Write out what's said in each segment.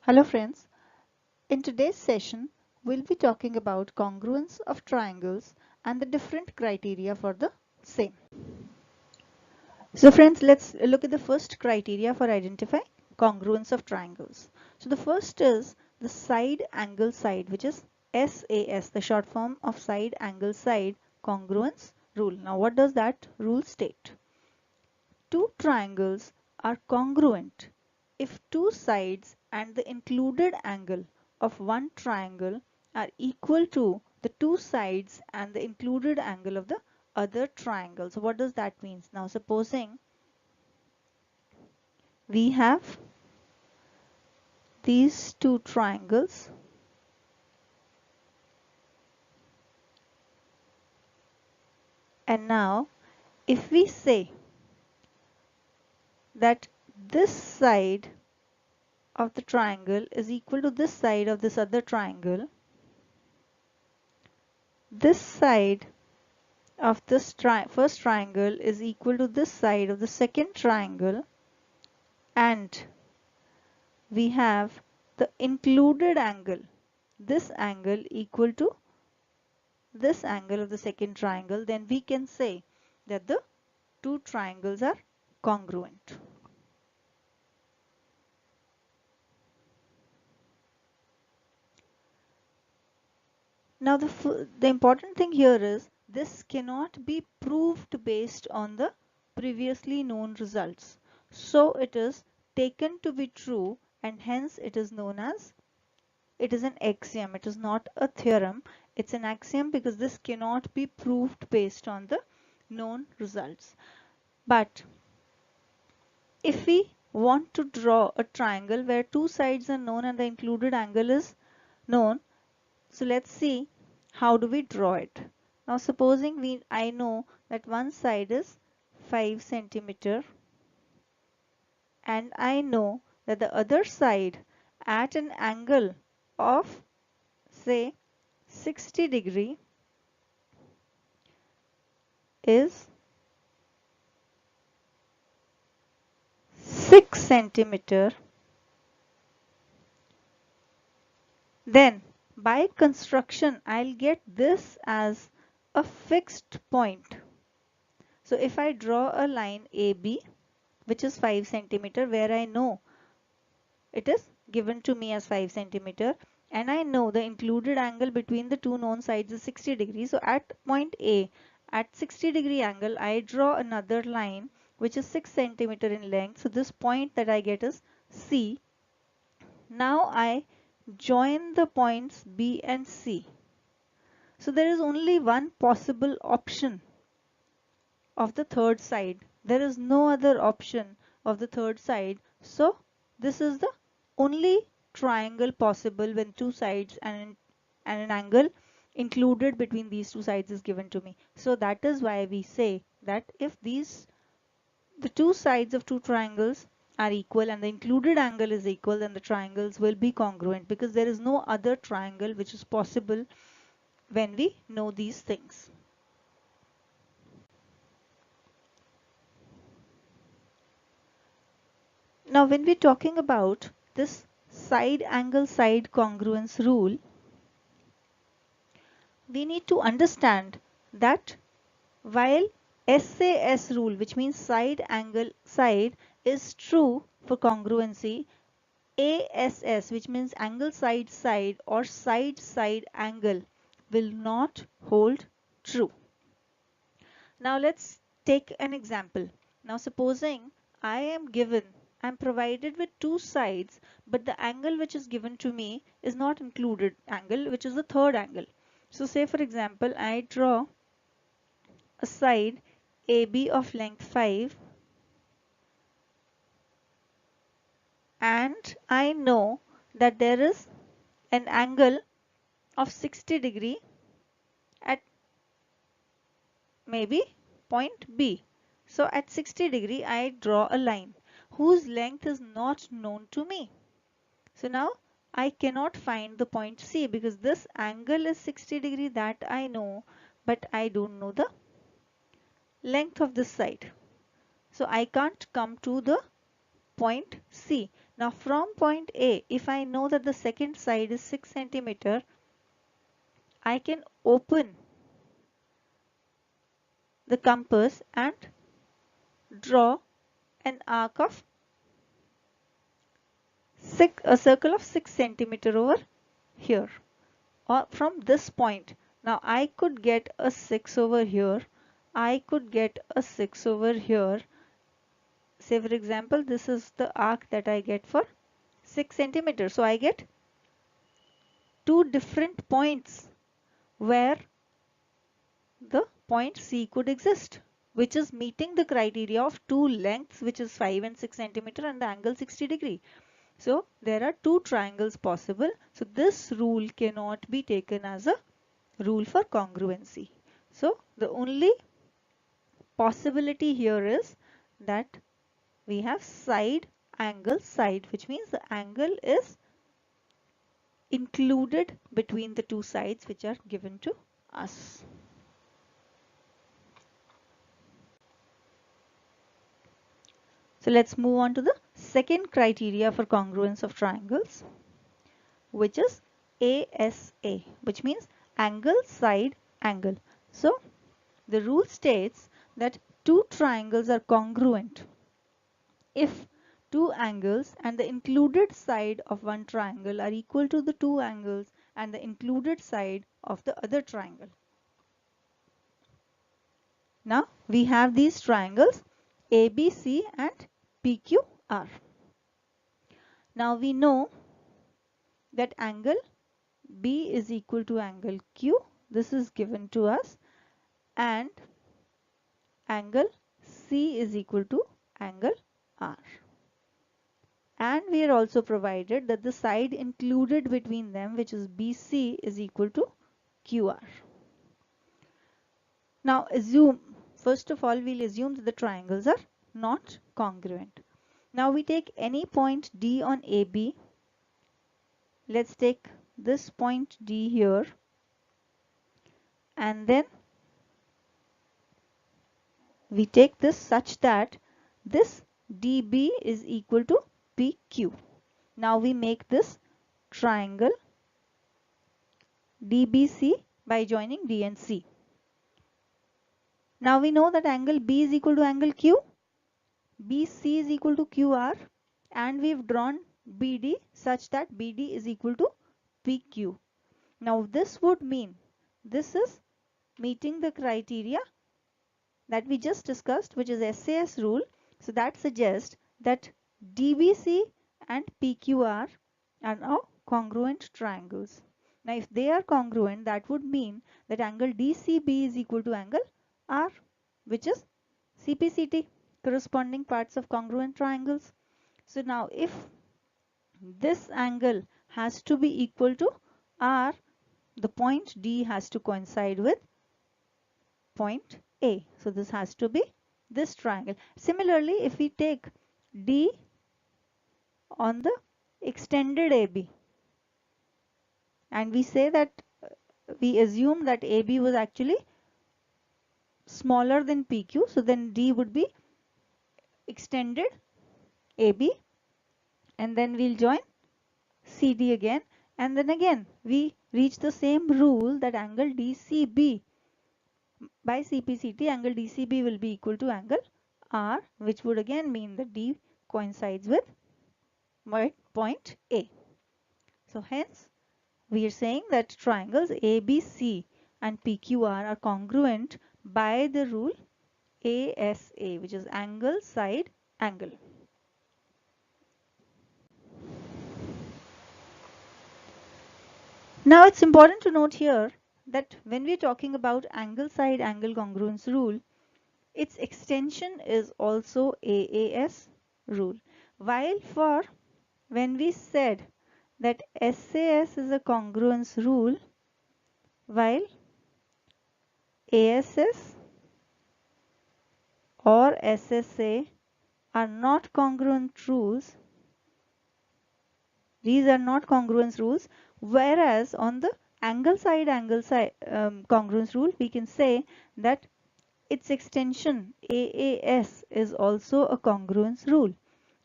Hello friends, in today's session we'll be talking about congruence of triangles and the different criteria for the same. So friends, let's look at the first criteria for identifying congruence of triangles. So the first is the side angle side, which is SAS, the short form of side angle side congruence rule. Now what does that rule state? Two triangles are congruent if two sides and the included angle of one triangle are equal to the two sides and the included angle of the other triangle. So what does that mean? Now supposing we have these two triangles and now if we say that this side of the triangle is equal to this side of this other triangle, this side of this first triangle is equal to this side of the second triangle, and we have the included angle, this angle equal to this angle of the second triangle, then we can say that the two triangles are congruent. Now the important thing here is this cannot be proved based on the previously known results. So it is taken to be true and hence it is known as, it is an axiom. It is not a theorem. It's an axiom because this cannot be proved based on the known results. But if we want to draw a triangle where two sides are known and the included angle is known, so let's see how do we draw it. Now supposing I know that one side is 5 centimeter and I know that the other side at an angle of say 60 degree is 6 centimeter, then by construction I'll get this as a fixed point. So if I draw a line AB which is 5 centimeter where I know it is given to me as 5 centimeter and I know the included angle between the two known sides is 60 degrees. So at point A, at 60 degree angle, I draw another line which is 6 centimeter in length. So this point that I get is C. Now I join the points B and C. So there is only one possible option of the third side. There is no other option of the third side. So this is the only triangle possible when two sides and an angle included between these two sides is given to me. So that is why we say that if the two sides of two triangles are equal and the included angle is equal, then the triangles will be congruent because there is no other triangle which is possible when we know these things. Now when we're talking about this side angle side congruence rule, we need to understand that while SAS rule, which means side angle side, is true for congruency, ASS, which means angle side side or side side angle, will not hold true. Now let's take an example. Now supposing I'm provided with two sides, but the angle which is given to me is not included angle, which is the third angle. So say for example, I draw a side AB of length 5 and I know that there is an angle of 60 degree at maybe point B. So at 60 degree I draw a line whose length is not known to me. So now I cannot find the point C because this angle is 60 degree that I know, but I don't know the length of this side. So I can't come to the point C. Now from point A, if I know that the second side is 6 centimeter, I can open the compass and draw an arc of a circle of 6 centimeter over here, or from this point. Now I could get a 6 over here, I could get a 6 over here. Say for example, this is the arc that I get for 6 centimeters. So I get two different points where the point C could exist, which is meeting the criteria of two lengths, which is 5 and 6 centimeter, and the angle 60 degree. So there are two triangles possible. So this rule cannot be taken as a rule for congruency. So the only possibility here is that we have side angle side, which means the angle is included between the two sides which are given to us. So let's move on to the second criteria for congruence of triangles, which is ASA, which means angle side angle. So the rule states that two triangles are congruent if two angles and the included side of one triangle are equal to the two angles and the included side of the other triangle. Now we have these triangles ABC and PQR. Now we know that angle B is equal to angle Q. This is given to us, and angle C is equal to angle R. And we are also provided that the side included between them, which is BC, is equal to QR. Now first of all, we'll assume that the triangles are not congruent. Now we take any point D on AB. Let's take this point D here, and then we take this such that this DB is equal to PQ. Now we make this triangle DBC by joining D and C. Now we know that angle B is equal to angle Q, BC is equal to QR, and we've drawn BD such that BD is equal to PQ. Now this would mean this is meeting the criteria that we just discussed, which is SAS rule. So that suggests that DBC and PQR are now congruent triangles. Now if they are congruent, that would mean that angle DCB is equal to angle R, which is CPCT, corresponding parts of congruent triangles. So now if this angle has to be equal to R, the point D has to coincide with point A. So this has to be this triangle. Similarly, if we take D on the extended AB and we say that we assume that AB was actually smaller than PQ, so then D would be extended AB, and then we'll join CD again, and then again we reach the same rule that angle DCB by CPCT, angle DCB will be equal to angle R, which would again mean that D coincides with point A. So hence we are saying that triangles ABC and PQR are congruent by the rule ASA, which is angle side angle. Now it's important to note here that when we're talking about angle side angle congruence rule, its extension is also AAS rule. While for when we said that SAS is a congruence rule, while ASS or SSA are not congruent rules, these are not congruence rules, whereas on the angle side congruence rule, we can say that its extension AAS is also a congruence rule.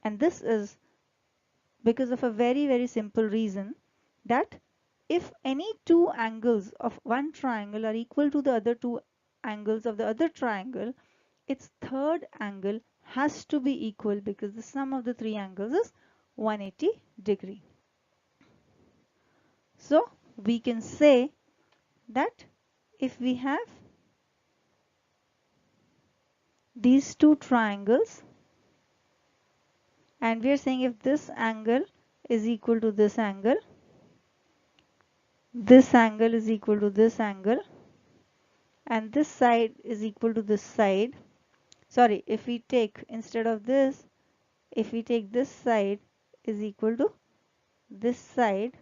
And this is because of a very simple reason, that if any two angles of one triangle are equal to the other two angles of the other triangle, its third angle has to be equal, because the sum of the three angles is 180 degree. So we can say that if we have these two triangles, and we are saying if this angle is equal to this angle is equal to this angle, and this side is equal to this side. Sorry, if we take, instead of this, if we take this side is equal to this side,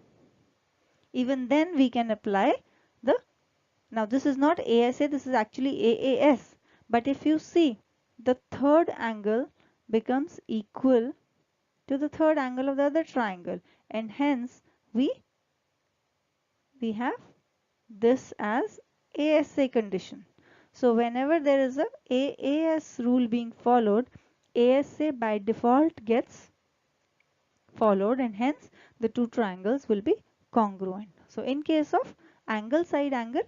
even then we can apply the, now this is not ASA, this is actually AAS. But if you see, the third angle becomes equal to the third angle of the other triangle, and hence we have this as ASA condition. So whenever there is a AAS rule being followed, ASA by default gets followed, and hence the two triangles will be congruent. So in case of angle side angle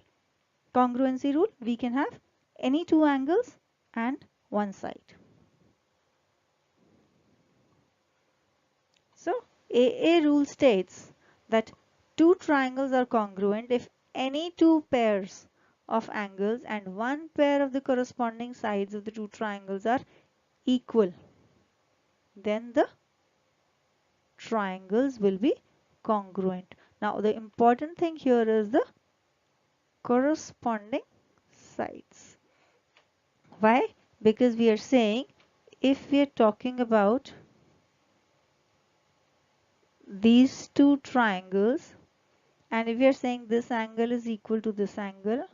congruency rule, we can have any two angles and one side. So AA rule states that two triangles are congruent if any two pairs of angles and one pair of the corresponding sides of the two triangles are equal. Then the triangles will be congruent. Now the important thing here is the corresponding sides. Why? Because we are saying, if we are talking about these two triangles, and if we are saying this angle is equal to this angle,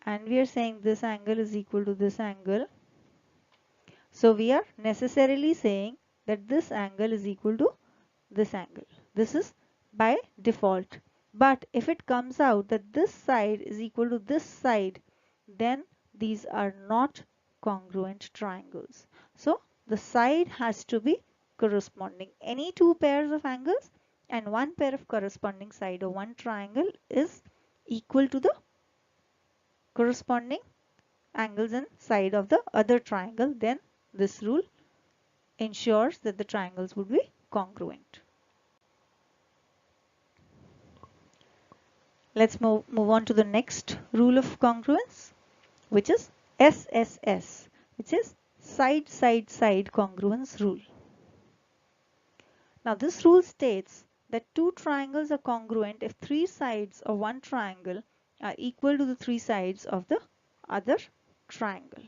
and we are saying this angle is equal to this angle, so we are necessarily saying that this angle is equal to this angle. This is by default. But if it comes out that this side is equal to this side, then these are not congruent triangles. So the side has to be corresponding. Any two pairs of angles and one pair of corresponding side of one triangle is equal to the corresponding angles and side of the other triangle, then this rule ensures that the triangles would be congruent. Let's move on to the next rule of congruence, which is SSS, which is side side side congruence rule. Now this rule states that two triangles are congruent if three sides of one triangle are equal to the three sides of the other triangle.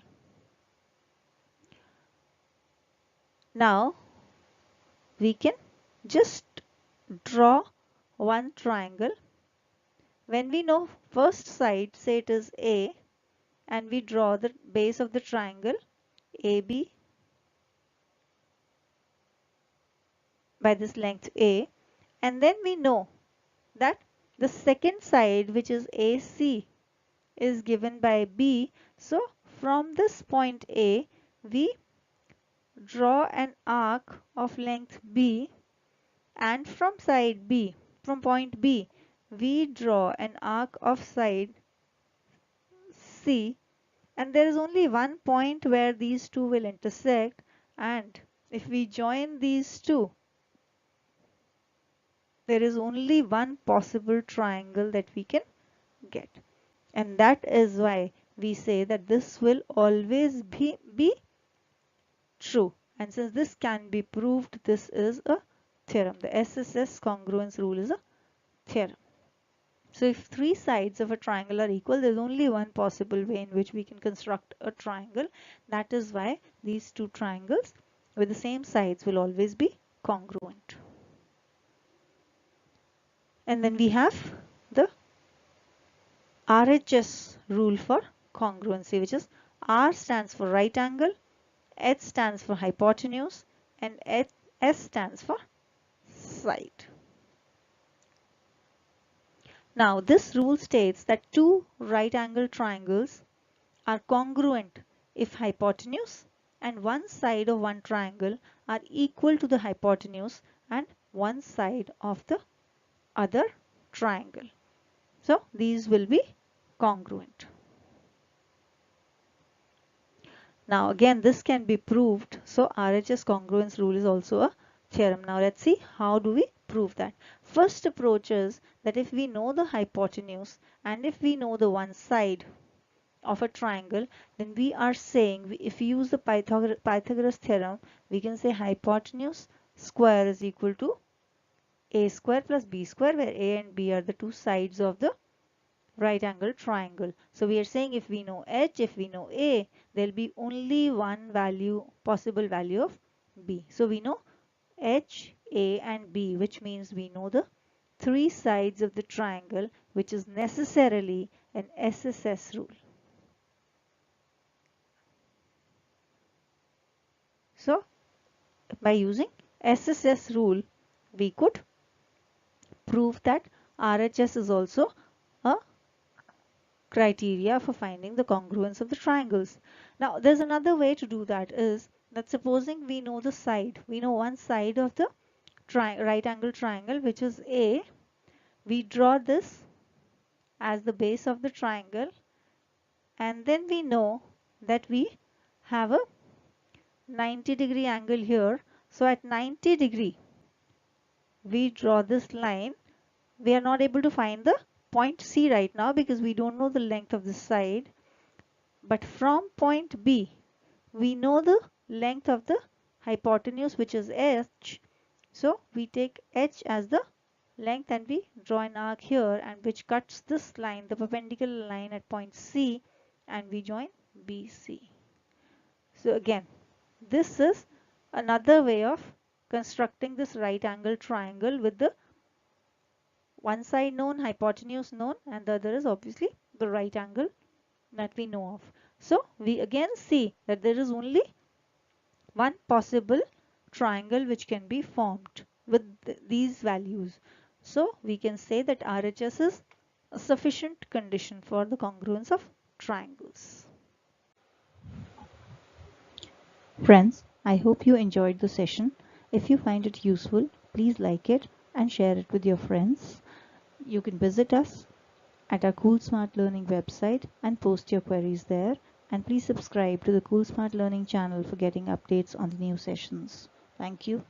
Now we can just draw one triangle. When we know first side, say it is A, and we draw the base of the triangle AB by this length A, and then we know that the second side, which is AC, is given by B. So from this point A, we draw an arc of length B, and from side B, from point B, we draw an arc of side C, and there is only one point where these two will intersect, and if we join these two, there is only one possible triangle that we can get, and that is why we say that this will always be true. And since this can be proved, this is a theorem. The SSS congruence rule is a theorem. So if three sides of a triangle are equal, there is only one possible way in which we can construct a triangle. That is why these two triangles with the same sides will always be congruent. And then we have the RHS rule for congruency, which is R stands for right angle, H stands for hypotenuse, and S stands for side. Now this rule states that two right angle triangles are congruent if hypotenuse and one side of one triangle are equal to the hypotenuse and one side of the other triangle. So these will be congruent. Now again this can be proved. So RHS congruence rule is also a theorem. Now let's see how do we prove that. First approach is that if we know the hypotenuse and if we know the one side of a triangle, then we are saying, if we use the Pythagoras theorem, we can say hypotenuse square is equal to a square plus b square, where a and b are the two sides of the right angle triangle. So we are saying if we know h, if we know a, there will be only one value, possible value of b. So we know h, a and b, which means we know the three sides of the triangle, which is necessarily an SSS rule. So by using SSS rule, we could prove that RHS is also a criteria for finding the congruence of the triangles. Now there's another way to do that, is that supposing we know the side, we know one side of the right angle triangle, which is A. We draw this as the base of the triangle, and then we know that we have a 90-degree angle here. So at 90 degree we draw this line. We are not able to find the point C right now because we don't know the length of the side. But from point B, we know the length of the hypotenuse, which is h. So we take h as the length and we draw an arc here, and which cuts this line, the perpendicular line at point C, and we join BC. So again, this is another way of constructing this right angle triangle with the one side known, hypotenuse known, and the other is obviously the right angle that we know of. So we again see that there is only one possible triangle which can be formed with these values. So we can say that RHS is a sufficient condition for the congruence of triangles. Friends, I hope you enjoyed the session. If you find it useful, please like it and share it with your friends. You can visit us at our Cool Smart Learning website and post your queries there. And please subscribe to the Cool Smart Learning channel for getting updates on the new sessions. Thank you.